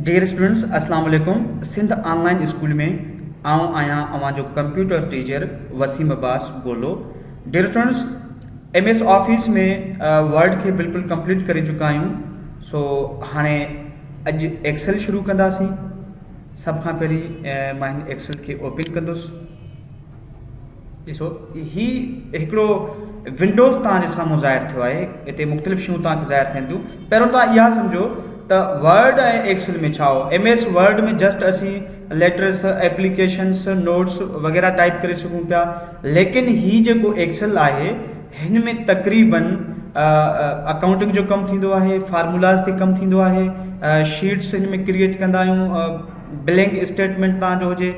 Dear students अस्सलाम वालेकुम। Sindh online school में आऊं आया अवां जो कंप्यूटर टीचर वसीम अब्बास बोलो। डियर स्टूडेंट्स, MS ऑफिस में वर्ड के बिल्कुल कंप्लीट करे चुका आहियूं। सो हाणे अज एक्सेल शुरू कंदासीं। सब खां पहिरीं मां हिन एक्सेल के ओपन कंदुसि। ॾिसो ही हिकिड़ो विंडोज़ तव्हांजे साम्हूं ज़ाहिर थियो आहे। हिते मुख़्तलिफ़ शयूं तव्हांखे ज़ाहिर थियनि थियूं। पहिरियों तव्हां इहा सम्झो त वर्ड ऐं एक्सेल में छा हो। MS वर्ड में जस्ट असीं लेटर्स, एप्लीकेशन्स, नोट्स वग़ैरह टाइप करे सघूं पिया, लेकिन ही जेको एक्सेल आहे हिन में तक़रीबन अकाउंटिंग जो कमु थींदो आहे, फार्मूलाज़ ते कमु थींदो आहे, शीट्स हिन में क्रिएट कंदा आहियूं, बिलिंग स्टेटमेंट तव्हांजो हुजे,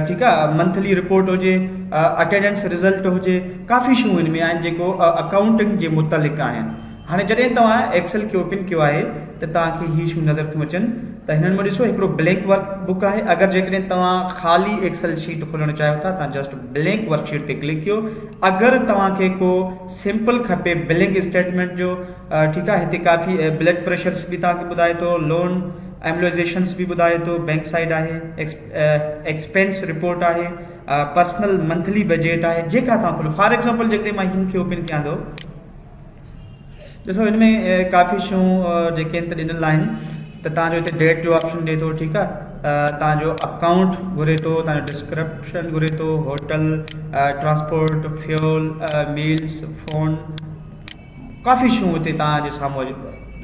ठीकु आहे, मंथली रिपोर्ट हुजे, अटेंडेंस रिज़ल्ट हुजे, काफ़ी शयूं हिन में आहिनि जेको अकाउंटिंग जे मुतलिक़ आहिनि। हाणे जॾहिं तव्हां एक्सेल खे ओपन कयो आहे त तव्हांखे ही शयूं नज़र थियूं अचनि। त हिननि में ॾिसो हिकिड़ो ब्लैंक वर्क बुक आहे। अगरि जेकॾहिं तव्हां ख़ाली एक्सेल शीट खोलणु चाहियो था, तव्हां जस्ट ब्लैंक वर्कशीट ते क्लिक कयो। अगरि तव्हांखे को सिंपल खपे बिलिंग स्टेटमेंट जो, ठीकु आहे, हिते काफ़ी ब्लड प्रेशर्स बि तव्हांखे ॿुधाए थो, लोन एम्लोइज़ेशन्स भी ॿुधाए थो, बैंक साइड आहे, एक्सपेंस रिपोर्ट आहे, पर्सनल मंथली बजट आहे, जेका तव्हां खोलो। फॉर एग्जांपल जेकॾहिं मां हिन खे ओपन कयां थो, ॾिसो हिन में काफ़ी शयूं जेके आहिनि त ॾिनल आहिनि। त तव्हांजो हिते डेट जो ऑप्शन ॾिए थो, ठीकु आहे, तव्हांजो अकाउंट घुरे थो, तव्हांजो डिस्क्रिप्शन घुरे थो, hotel, transport, fuel, meals, phone, काफ़ी शयूं हिते तव्हांजे साम्हूं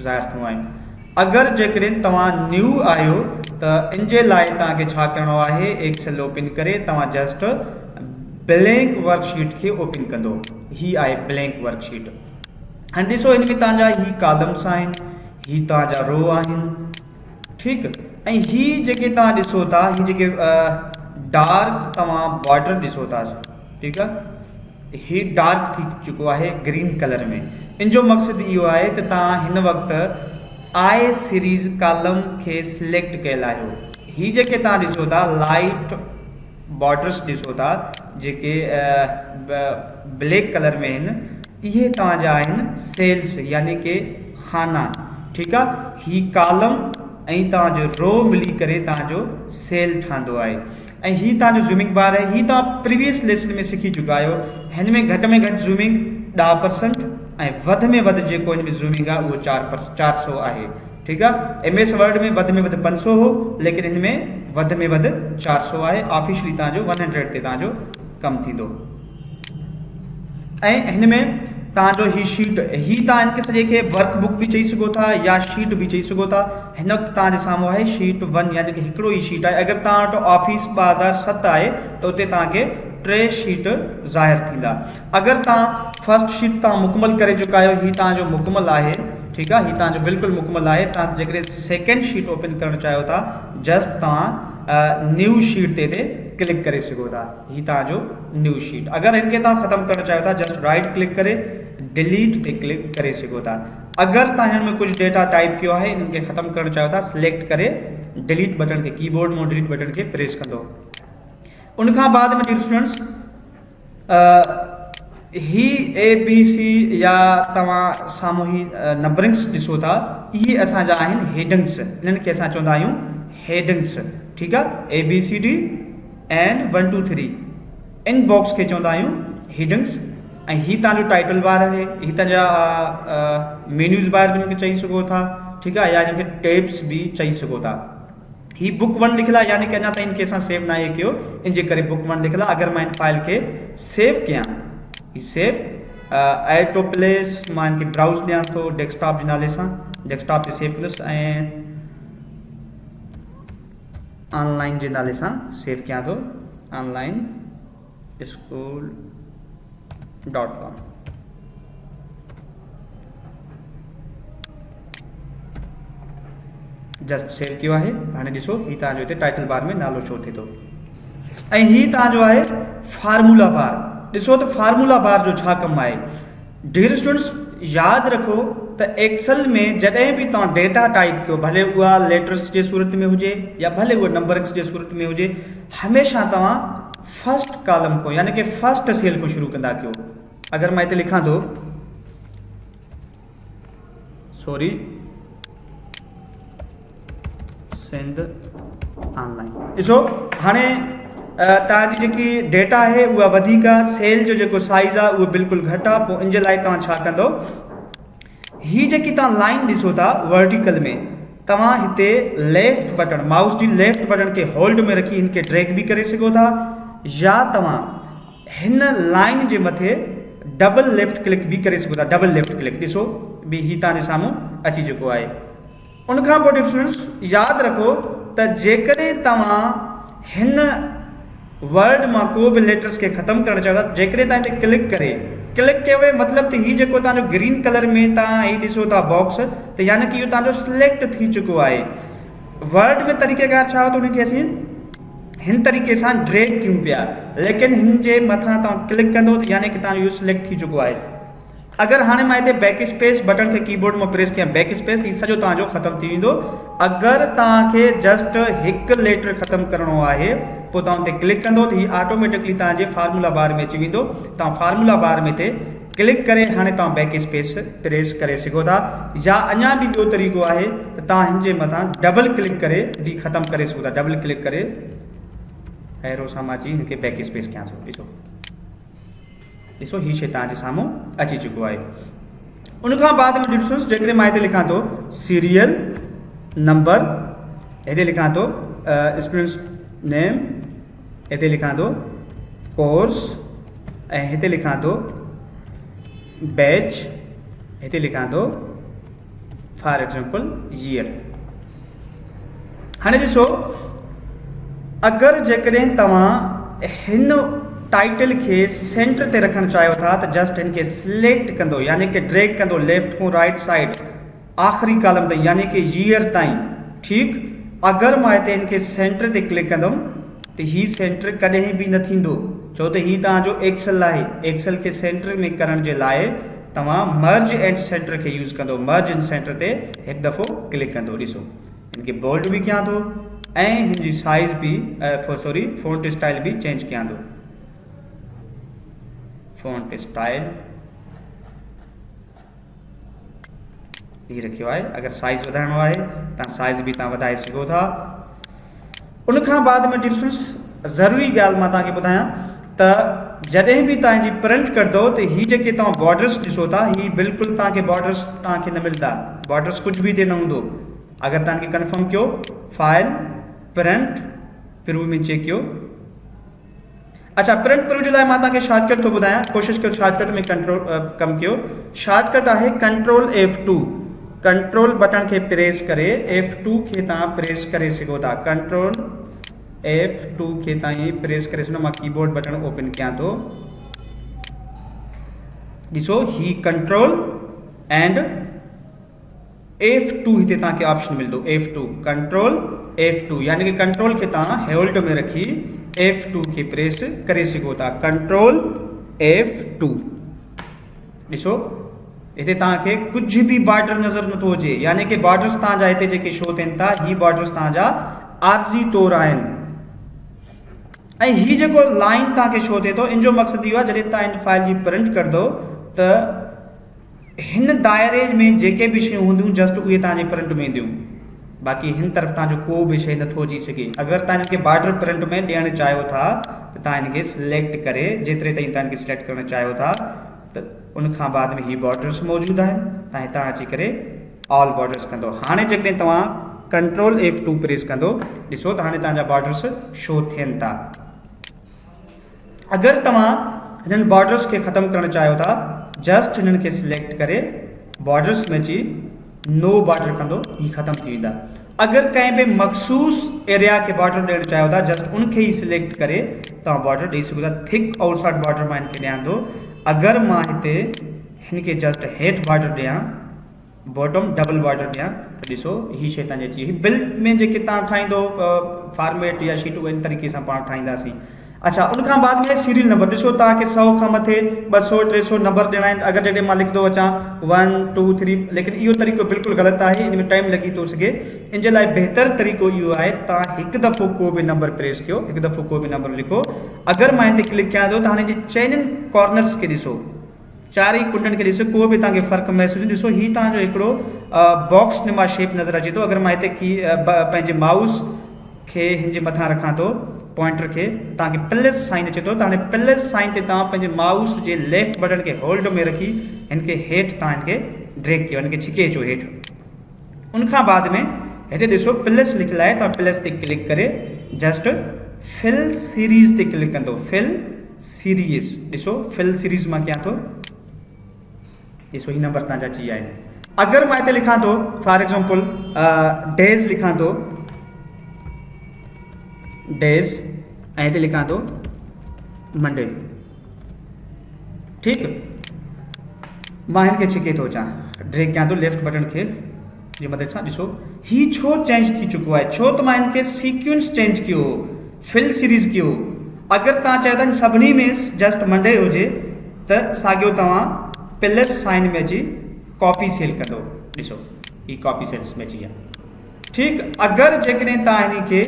ज़ाहिर थियूं आहिनि। अगरि जेकॾहिं तव्हां न्यू आहियो त इन जे लाइ तव्हांखे छा करिणो आहे, एक्सेल ओपन करे तव्हां जस्ट ब्लैंक वर्कशीट खे ओपन कंदो। ही आहे ब्लैंक वर्कशीट। हाणे ॾिसो हिन में तव्हांजा ही कॉलम्स आहिनि, ही तव्हांजा रो आहिनि, ठीकु। ऐं ही जेके तव्हां ॾिसो था, ही जेके डार्क तव्हां बॉर्डर ॾिसो था, ठीकु आहे, ही डार्क थी चुको आहे ग्रीन कलर में। इन जो मक़सदु इहो आहे त तव्हां हिन वक़्तु आई सीरीज़ कॉलम खे सिलेक्ट कयल आहियो। ही जेके तव्हां ॾिसो था लाइट बॉर्डर्स ॾिसो था जेके ब्लैक कलर में आहिनि, इहे तव्हांजा आहिनि सेल्स, यानी कि खाना, ठीकु आहे। ही कॉलम ऐं तव्हांजो रो मिली करे तव्हांजो सेल ठहंदो आहे। ऐं ही तव्हांजो ज़ूमिंग बार आहे। ही तव्हां प्रीवियस लेसन में सिखी चुका आहियो। हिन में घटि ज़ूमिंग 10% ऐं वधि में वधि जेको हिन में ज़ूमिंग आहे उहो 400 आहे, ठीकु आहे। MS वर्ड में वधि 500 हो, लेकिन हिन में वधि 400 आहे। ऑफिशियली तव्हांजो 100 ते तव्हांजो कमु थींदो। ऐं हिन में तव्हांजो ही शीट, ही तव्हां हिनखे सॼे खे वर्क बुक बि चई सघो था या शीट बि चई सघो था। हिन वक़्तु तव्हांजे साम्हूं आहे शीट 1, यानी कि हिकिड़ो ई शीट आहे। अगरि तव्हां वटि ऑफिस 2007 आहे त उते तव्हांखे 3 शीट ज़ाहिर थींदा। अगरि तव्हां फर्स्ट शीट तव्हां मुकमल करे चुका आहियो, ही तव्हांजो मुकमल आहे, ठीकु आहे, ही तव्हांजो बिल्कुलु मुकमल आहे। तव्हां जेकॾहिं सेकेंड शीट ओपन करणु चाहियो था, जस्ट तव्हां न्यू शीट ते क्लिक करे सघो था। ही तव्हांजो न्यू शीट। अगरि हिनखे तव्हां ख़तमु करणु चाहियो था, जस्ट राइट क्लिक करे डिलीट ते क्लिक करे सघो था। अगरि तव्हां हिन में कुझु डेटा टाइप कयो आहे, इनखे ख़तमु करणु चाहियो था, सिलेक्ट करे डिलीट बटन खे, कीबोर्ड मां डिलीट बटन खे प्रेस कंदो। उनखां बाद में डियर स्टूडेंट्स, ही ABC या तव्हां साम्हूं ही नंबरिंग्स ॾिसो था, इहे असांजा आहिनि हेडिंग्स। इन्हनि खे असां चवंदा आहियूं हेडिंग्स, ठीकु आहे। ABCD एंड 1 2 3 इन बॉक्स खे चवंदा आहियूं हेडिंग्स। ऐं ही तव्हांजो टाइटल बार आहे, ही तव्हांजा मेन्यूज़ बार बि हिनखे चई सघो था, ठीकु आहे, या हिनखे टैब्स बि चई सघो था। ही बुक 1 लिखियलु आहे, यानी कि अञा ताईं हिनखे असां सेव नाहे कयो, इन जे करे बुक 1 लिखियलु आहे। अगरि मां हिन फाइल खे सेव कयां, ही सेव एड टू प्लेस, मां हिनखे ब्राउज़ ॾियां थो डेस्कटॉप जे नाले सां, डेस्कटॉप ते सेव कंदुसि ऐं ऑनलाइन जे नाले सां सेव कयां थो, ऑनलाइन school.com। जस्ट सेव कयो आहे। हाणे ॾिसो ही तव्हांजो हिते टाइटल बार में नालो शो थिए थो। ऐं ही तव्हांजो आहे फार्मूला बार। ॾिसो त फार्मूला बार जो छा कमु आहे। डियर स्टूडेंट्स, यादि रखो त एक्सेल में जॾहिं बि तव्हां डेटा टाइप कयो, भले उहा लेटर्स जे सूरत में हुजे या भले उहा नंबरिंग्स जे सूरत में हुजे, हमेशह तव्हां फर्स्ट कॉलम को, यानी कि फर्स्ट सेल को शुरू कंदा कयो। अगरि मां हिते लिखां थो, सॉरी, सिंध ऑनलाइन। ॾिसो हाणे तव्हांजी जेकी डेटा आहे उहा वधीक आहे, सेल जो जेको साइज़ आहे उहो बिल्कुलु घटि आहे। पोइ इन जे लाइ तव्हां छा कंदो, हीअ जेकी तव्हां लाइन ॾिसो था वर्टिकल में, तव्हां हिते लेफ्ट बटन, माउस जी लेफ्ट बटन खे होल्ड में रखी हिन खे ड्रैग बि करे सघो था, या तव्हां हिन लाइन जे मथे डबल लेफ्ट क्लिक बि करे सघो था। डबल लेफ्ट क्लिक ॾिसो बि हीअ तव्हांजे साम्हूं अची चुको आहे। उनखां पोइ स्टूडेंट्स यादि रखो त जेकॾहिं तव्हां हिन वर्ड मां को बि लेटर्स खे ख़तमु करणु चाहियो था, जेकॾहिं तव्हां हिते क्लिक कयो मतिलबु त हीउ जेको तव्हांजो ग्रीन कलर में तव्हां हीउ ॾिसो था बॉक्स, त यानी कि इहो तव्हांजो सिलेक्ट थी चुको आहे। वर्ड में तरीक़ेकार छा हो त उनखे असीं हिन तरीक़े सां ड्रैग कयूं पिया, लेकिन हिन जे मथां तव्हां क्लिक कंदो त यानी कि तव्हांजो इहो सिलेक्ट थी चुको आहे। अगर हाणे मां हिते बैक स्पेस बटन खे कीबोर्ड में प्रेस कयां, बैक स्पेस, हीउ सॼो तव्हांजो ख़तमु थी वेंदो। अगरि तव्हांखे जस्ट हिकु लेटर ख़तमु करिणो आहे पोइ तव्हां हुते क्लिक कंदो त हीउ ऑटोमेटिकली तव्हांजे फार्मूला बार में अची वेंदो। तव्हां फार्मूला बार में ते क्लिक करे हाणे तव्हां बैक स्पेस प्रेस करे सघो था, या अञा बि ॿियो तरीक़ो आहे त तव्हां हिन जे मथां डबल क्लिक करे बि ख़तमु करे सघो था। डबल क्लिक करे एरो सां मां अची हिनखे बैक स्पेस कयां थो। ॾिसो हीअ शइ तव्हांजे साम्हूं अची चुको आहे। उनखां बाद में ॾिसोसि जेकॾहिं मां हिते लिखां थो सीरियल नंबर, हिते लिखां थो स्टूडेंट्स नेम, हिते लिखां थो कोर्स, ऐं हिते लिखां थो बैच, हिते लिखां थो फॉर एग्जाम्पल ईयर। हाणे ॾिसो अगरि जेकॾहिं तव्हां हिन टाइटल के सेंटर ते रखणु चाहियो था त जस्ट इनके सिलेक्ट कंदो, यानी कि ड्रैग कंदो लेफ्ट को राइट साइड आख़िरी कॉलम ताईं, यानी कि ईयर ताईं। ठीक, अगर मां हिते इनके सेंटर ते क्लिक कंदुमि त ही सेंटर कॾहिं बि न थींदो, छो त ही तव्हांजो एक्सेल आहे। एक्सेल के सेंटर में करण जे लाइ तव्हां मर्ज एंड सेंटर के यूज़ कंदो। मर्ज एंड सेंटर ते हिकु दफ़ो क्लिक कंदो। ॾिसो इनके बोल्ड बि कयां थो ऐं हिनजी साइज़ बि फ़ॉन्ट स्टाइल भी चेंज कयां थो। फ़ॉन्ट स्टाइल ही रखियो आहे। अगर साइज़ वधाइणो आहे तव्हां साइज़ भी तव्हां वधाए सघो था। उनखां बाद में ॾिसोसि ज़रूरी ॻाल्हि मां तव्हांखे ॿुधायां त जॾहिं बि तव्हांजी प्रिंट कंदो त ही जेके तव्हां बॉर्डर्स ॾिसो था ही बिल्कुलु तव्हांखे बॉर्डर्स तव्हांखे न मिलंदा। बॉर्डर्स कुछ भी हिते न हूंदो। अगर तव्हांखे कंफर्म कयो फाइल प्रिंट प्रिव्यू में चेक कयो। अच्छा, प्रिंट प्रिव्यू जे लाइ मां तव्हांखे शॉर्टकट थो ॿुधायां, कोशिशि कयो शॉर्टकट में कंट्रोल कमु कयो। शॉर्टकट आहे कंट्रोल F2। कंट्रोल बटन खे प्रेस करे F2 खे तव्हां प्रेस करे सघो था। कंट्रोल F2 खे तव्हां प्रेस करे सघो। मां कीबोर्ड बटन ओपन कयां थो। ॾिसो ही कंट्रोल एंड F2 हिते तव्हांखे ऑप्शन मिलंदो। F2 कंट्रोल F2 यानी कि कंट्रोल खे तव्हां होल्ड में रखी F2 के प्रेस करे सघो था। Control F2। ॾिसो हिते तव्हांखे कुछ भी बॉर्डर नज़र नथो अचे, यानी कि बॉर्डर्स तव्हांजा हिते जेके शो थियनि था ही बॉर्डर्स तव्हांजा आरज़ी तौर आहिनि। ऐं ही जेको लाइन तव्हांखे शो थिए थो इन जो मक़सदु इहो आहे जॾहिं तव्हां इन फाइल जी प्रिंट कंदो त हिन दायरे में जेके भी शयूं हूंदियूं जस्ट उहे तव्हांजे प्रिंट में ईंदियूं। बाक़ी हिन तरफ़ तव्हांजो को भी शइ नथो अची सघे। अगर तव्हां हिनखे बॉर्डर प्रिंट में ॾियणु चाहियो था त तव्हां हिनखे सिलेक्ट करे जेतिरे ताईं तव्हां हिनखे सिलेक्ट करणु चाहियो था त उनखां बाद में ही बॉर्डर्स मौजूदु आहिनि। तव्हां हितां अची करे ऑल बॉर्डर्स कंदो। हाणे जेकॾहिं तव्हां कंट्रोल F2 प्रेस कंदो ॾिसो त हाणे तव्हांजा बॉर्डर्स शो थियनि था। अगर तव्हां हिननि बॉर्डर्स खे ख़तमु करणु चाहियो था जस्ट हिननि खे सिलेक्ट करे बॉर्डर्स में अची नो बॉर्डर कंदो, ही ख़त्म थी वेंदा। अगर कंहिं बि मखसूस एरिया के बॉर्डर ॾियणु चाहियो था जस्ट उनखे ही सिलेक्ट करे तव्हां बॉर्डर ॾेई सघो था। थिक और शॉर्ट बॉर्डर मां हिनखे ॾियां थो। अगर मां हिते हिनखे जस्ट हेठि बॉर्डर ॾियां, बॉटम डबल बॉर्डर ॾियां त ॾिसो ही शइ तव्हांजी अची। बिल्ड में जेके तव्हां ठाहींदो फॉर्मेट या शीट इन तरीक़े सां पाण ठाहींदासीं। अच्छा, उनखां बाद में सीरियल नंबर ॾिसो तव्हांखे 100 खां मथे 200 300 नंबर ॾियणा आहिनि। अगर जॾहिं मां लिखंदो अचां 1 2 3, लेकिन इहो तरीक़ो बिल्कुलु ग़लति आहे, इन में टाइम लॻी थो सघे। इन जे लाइ बहितर तरीक़ो इहो आहे तव्हां हिकु दफ़ो को बि नंबर प्रेस कयो, हिकु दफ़ो को बि नंबर लिखो। अगर मां हिते क्लिक कयां थो त हाणे जे चइनिनि कॉर्नर्स खे ॾिसो, चार ही कुंडन के ॾिसो को भी तव्हांखे फ़र्क़ु महसूस ॾिसो ही तव्हांजो हिकिड़ो बॉक्स नुमा शेप नज़र अचे थो। अगर मां हिते की पंहिंजे माउस खे हिन जे मथां रखां थो पॉइंटर के तव्हांखे प्लस साइन अचे थो त हाणे प्लस साइन ते तव्हां पंहिंजे माउस जे लेफ्ट बटन के होल्ड में रखी हिनखे हेठि तव्हां हिनखे ड्रैग कयो, हिनखे छिके अचो हेठि। उनखां बाद में हिते ॾिसो प्लस लिखियलु आहे, तव्हां प्लस ते क्लिक करे जस्ट फिल सीरीज़ ते क्लिक कंदो। फिल सीरीज़ ॾिसो फिल सीरीज़ मां कयां थो, ॾिसो ही नंबर तव्हांजा अची विया आहिनि। अगरि मां हिते लिखां थो फॉर एग्जाम्पल डेज़ लिखां थो डेज़ ऐं हिते लिखां थो मंडे, ठीकु, मां हिनखे छिके थो अचां, ड्रैग कयां थो लेफ्ट बटन खे जी मदद सां। ॾिसो ही छो चेंज थी चुको आहे, छो त मां हिनखे सीक्वेंस चेंज कयो, फिल सीरीज़ कयो। अगरि तव्हां चाहियो था सभिनी में जस्ट मंडे हुजे त साॻियो तव्हां प्लस साइन में अची कॉपी सेल कंदो, ॾिसो ही कॉपी सेल्स में अची विया, ठीकु। अगरि जेकॾहिं तव्हां हिनखे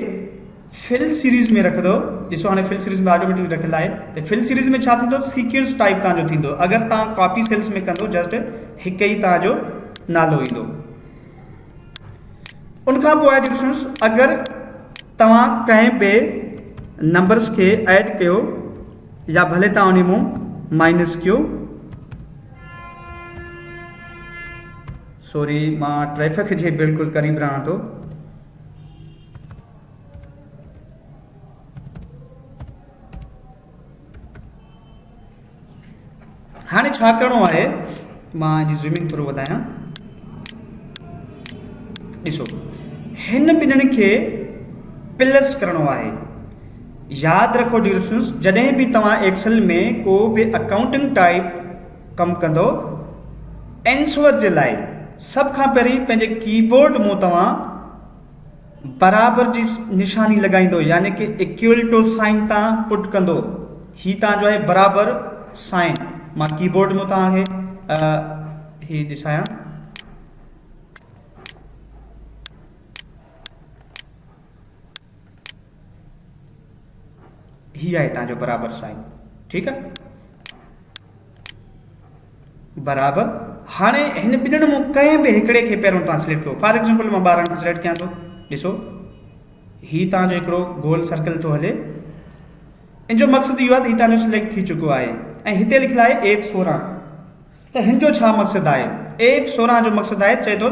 फिल सीरीज़ में रखंदो, ॾिसो हाणे फिल सीरीज़ में ऑटोमेटिक रखियलु आहे त फिल सीरीज़ में छा थींदो, सीक्वेंस टाइप तव्हांजो थींदो। अगरि तव्हां कॉपी सेल्स में कंदो जस्ट हिकु ई तव्हांजो नालो ईंदो। उनखां पोइ आहे डिफरेंस, अगरि तव्हां कंहिं ॿिए नंबर्स खे ऐड कयो या भले तव्हां उन मां माइनस कयो, सॉरी मां ट्रैफिक जे बिल्कुलु क़रीब रहां थो, हाणे छा करिणो आहे, मां जी ज़ूमिंग थोरो वधायां। ॾिसो हिन ॿिन्हिनि खे प्लस करिणो आहे। यादि रखो डियर स्टूडेंट्स, जॾहिं बि तव्हां एक्सेल में को बि अकाउंटिंग टाइप कमु कंदो आंसर जे लाइ सभ खां पहिरीं पंहिंजे कीबोर्ड मां तव्हां बराबर जी निशानी लॻाईंदो, यानी कि इक्वल टू साइन तव्हां पुट कंदो। ही तव्हांजो आहे बराबर साइन। मां कीबोर्ड में तव्हांखे ही ॾेखारियां, ही आहे तव्हांजो बराबर साइन, ठीकु आहे, बराबर। हाणे हिन ॿिन्हिनि मां कंहिं बि हिकिड़े खे पहिरियों तव्हां सिलेक्ट कयो। फॉर एग्जाम्पल मां 12 खे सिलेक्ट कयां थो, ॾिसो ही तव्हांजो हिकिड़ो गोल सर्कल थो हले। इन जो मक़सदु इहो आहे त ही तव्हांजो सिलेक्ट थी चुको आहे ऐं हिते लिखियलु आहे F16। त हिन जो छा मक़सदु आहे, F16 जो मक़सदु आहे, चए थो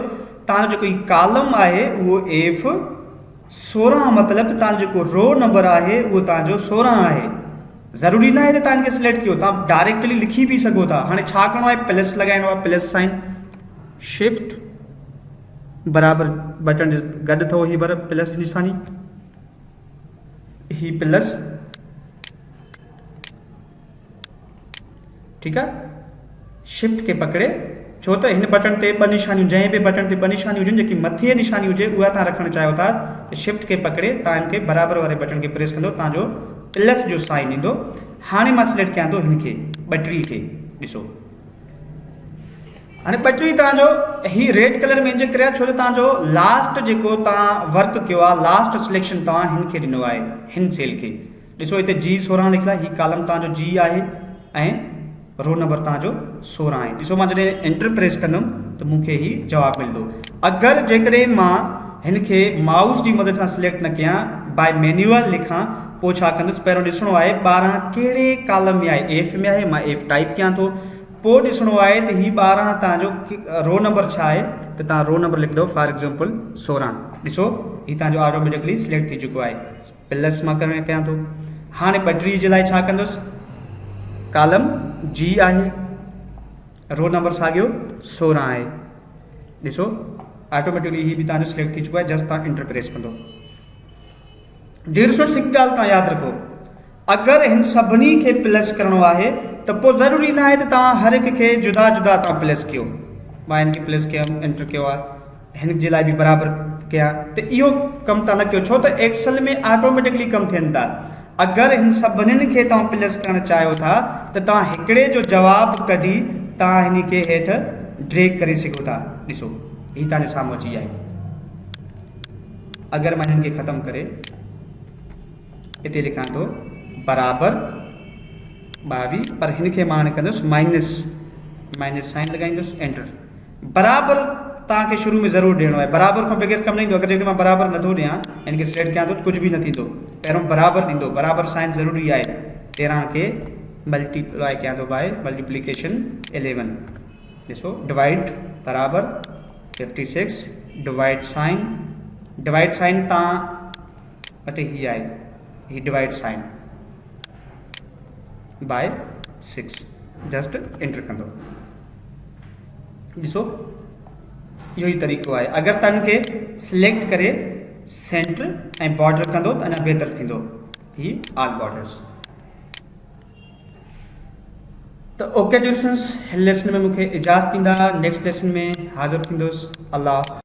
तव्हांजो जेको ही कॉलम आहे उहो F16 मतिलबु तव्हांजो जेको रो नंबर आहे उहो तव्हांजो 16 आहे। ज़रूरी न आहे त तव्हां हिनखे सिलेक्ट कयो, तव्हां डायरेक्टली लिखी बि सघो था। हाणे छा करिणो आहे, प्लस लॻाइणो आहे, प्लस साइन, शिफ्ट बराबर बटन जे गॾु अथव ही प्लस जी निशानी, ही प्लस, ठीकु आहे। शिफ्ट खे पकड़े, छो त हिन बटन ते ॿ निशानियूं, जंहिं बि बटन ते ॿ निशानियूं हुजनि, जेकी मथे निशानी हुजे उहा तव्हां रखणु चाहियो था त शिफ्ट खे पकड़े तव्हां हिनखे बराबर वारे बटन खे प्रेस कंदो, तव्हांजो प्लस जो साइन ईंदो। हाणे मां सिलेक्ट कयां थो हिनखे 32 खे, ॾिसो हाणे 32 तव्हांजो ही रेड कलर में इंजे करे, छो त तव्हांजो लास्ट जेको तव्हां वर्क कयो आहे, लास्ट सिलेक्शन तव्हां हिनखे ॾिनो आहे, हिन सेल खे। ॾिसो हिते G16 लिखियलु आहे, ही कॉलम तव्हांजो G आहे ऐं रो नंबर तव्हांजो 16 आहे। ॾिसो मां जॾहिं एंटर प्रेस कंदुमि त मूंखे ही जवाबु मिलंदो। अगरि जेकॾहिं मां हिनखे माउस जी मदद सां सिलेक्ट न कयां, बाय मैन्युअल लिखां, पोइ छा कंदुसि, पहिरियों ॾिसणो आहे 12 कहिड़े कॉलम में आहे, F में आहे, मां F टाइप कयां थो। पोइ ॾिसणो आहे त ही 12 तव्हांजो रो नंबर छा आहे, त तव्हां रो नंबर लिखंदो फॉर एग्जाम्पल 16। ॾिसो ही तव्हांजो ऑटोमेटिकली सिलेक्ट थी चुको आहे, प्लस मां कयां थो। हाणे 32 जे लाइ छा कंदुसि, कॉलम G आहे, रो नंबर साॻियो 16 आहे। ॾिसो ऑटोमेटिकली ही बि तव्हांजो सिलेक्ट थी चुको आहे, जस्ट तव्हां एंटर प्रेस कंदो। डियर स्टूडेंट्स, हिकु ॻाल्हि तव्हां यादि रखो, अगरि हिन सभिनी खे प्लस करिणो आहे त पोइ ज़रूरी न आहे त तव्हां हर हिक खे जुदा जुदा तव्हां प्लस कयो। मां हिनखे प्लस कया, एंटर कयो आहे, हिन जे लाइ बि बराबरि कया, त इहो कमु तव्हां न कयो, छो त एक्सेल में ऑटोमेटिकली कमु थियनि था। अगरि हिन सभिनीनि खे तव्हां प्लस करणु चाहियो था त तव्हां हिकिड़े जो जवाबु कढी तव्हां हिन खे हेठि ड्रैग करे सघो था। ॾिसो ही तव्हांजे साम्हूं अची आहे। अगरि मां हिननि खे ख़तमु करे हिते लिखां थो बराबर 22, पर हिन खे मां हाणे कंदुसि माइनस माइनस साइन लगाईंदुसि एंटर। बराबर तव्हांखे शुरू में ज़रूरु ॾियणो आहे, बराबर खां बग़ैर कमु न ईंदो। अगरि जेकॾहिं मां बराबर नथो ॾियां यानी कि स्ट्रेट कयां थो कुझु बि न थींदो, पहिरियों बराबर ॾींदो, बराबर साइन ज़रूरी आहे। 13 खे मल्टीप्लाई कयां थो बाय मल्टीप्लिकेशन 11, ॾिसो डिवाइड बराबर 56 डिवाइड साइन तव्हां वटि ही आहे, ही divide sign by 6 just enter कंदो। ॾिसो इहो ई तरीक़ो आहे। अगरि तव्हां खे सिलेक्ट करे सेंटर ऐं बॉर्डर कंदो त अञा बहितर थींदो, ही ऑल बॉर्डर्स। तो ओके स्टूडेंट्स, लेसन में मूंखे इजाज़त ॾींदा, नेक्स्ट लेसन में हाज़िर थींदुसि। अल्लाह।